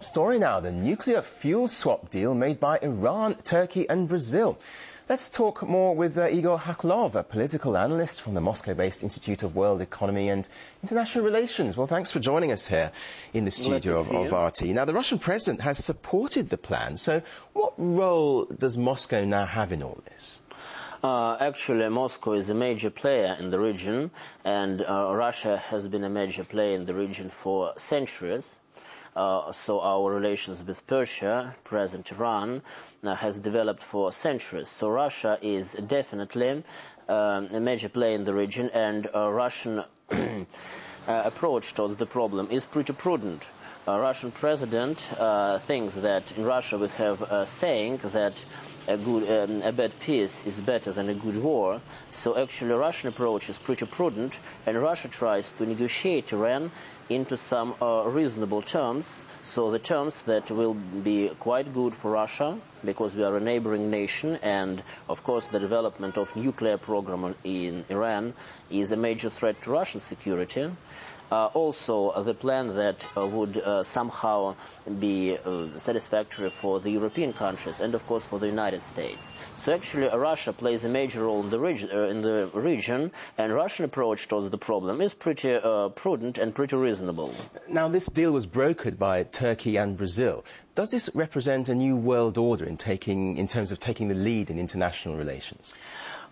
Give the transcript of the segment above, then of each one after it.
Story now, the nuclear fuel swap deal made by Iran, Turkey and Brazil. Let's talk more with Igor Khokhlov, a political analyst from the Moscow-based Institute of World Economy and International Relations. Well, thanks for joining us here in the studio of RT. Now, the Russian president has supported the plan, so what role does Moscow now have in all this? Actually, Moscow is a major player in the region, and Russia has been a major player in the region for centuries. So our relations with Persia, present Tehran, has developed for centuries. So Russia is definitely a major player in the region, and Russian approach towards the problem is pretty prudent. Russian president thinks that in Russia we have a saying that a bad peace is better than a good war. So actually Russian approach is pretty prudent, and Russia tries to negotiate Iran into some reasonable terms, so the terms that will be quite good for Russia, because we are a neighboring nation, and of course the development of nuclear program in Iran is a major threat to Russian security. Also, the plan that would somehow be satisfactory for the European countries and, of course, for the United States. So actually, Russia plays a major role in the region, and Russian approach towards the problem is pretty prudent and pretty reasonable. Now, this deal was brokered by Turkey and Brazil. Does this represent a new world order in terms of taking the lead in international relations?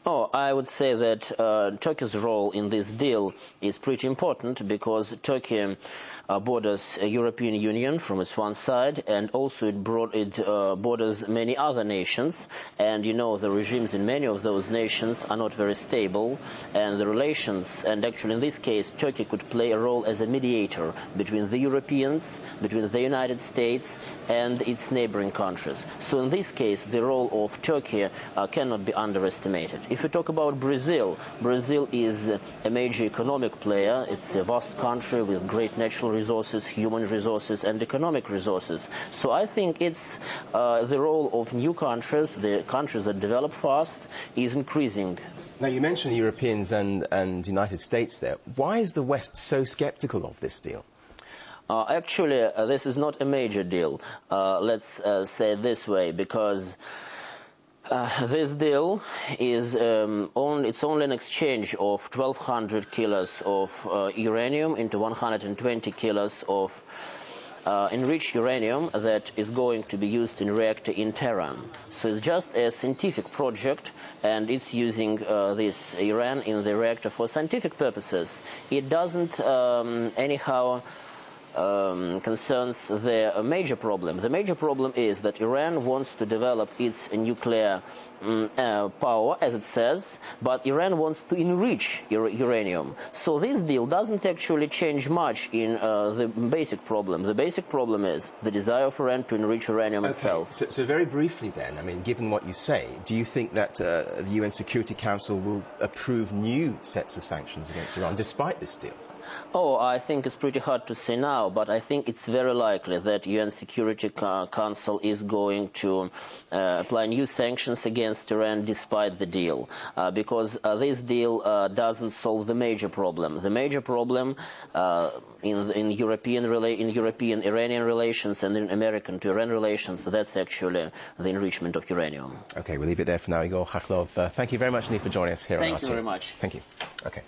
Oh, I would say that Turkey's role in this deal is pretty important, because Turkey borders a European Union from its one side, and also it borders many other nations, and you know the regimes in many of those nations are not very stable, and the relations, and actually in this case Turkey could play a role as a mediator between the Europeans, between the United States and its neighboring countries. So in this case the role of Turkey cannot be underestimated. If we talk about Brazil, Brazil is a major economic player. It's a vast country with great natural resources, human resources and economic resources. So I think it's the role of new countries, the countries that develop fast, is increasing. Now, you mentioned the Europeans and United States there. Why is the West so skeptical of this deal? Actually, this is not a major deal. Let's say it this way, because this deal is it's only an exchange of 1,200 kilos of uranium into 120 kilos of enriched uranium that is going to be used in a reactor in Tehran. So it's just a scientific project, and it's using this uranium in the reactor for scientific purposes. It doesn't anyhow concerns the major problem. The major problem is that Iran wants to develop its nuclear power, as it says, but Iran wants to enrich uranium. So this deal doesn't actually change much in the basic problem. The basic problem is the desire of Iran to enrich uranium itself. So very briefly then, I mean, given what you say, do you think that the UN Security Council will approve new sets of sanctions against Iran despite this deal? Oh, I think it's pretty hard to say now, but I think it's very likely that UN Security Council is going to apply new sanctions against Iran despite the deal, because this deal doesn't solve the major problem. The major problem in European-Iranian relations and in American to Iran relations, that's actually the enrichment of uranium. Okay, we'll leave it there for now. Igor Khokhlov, thank you very much indeed for joining us here on RT. Thank you very much. Thank you. Okay.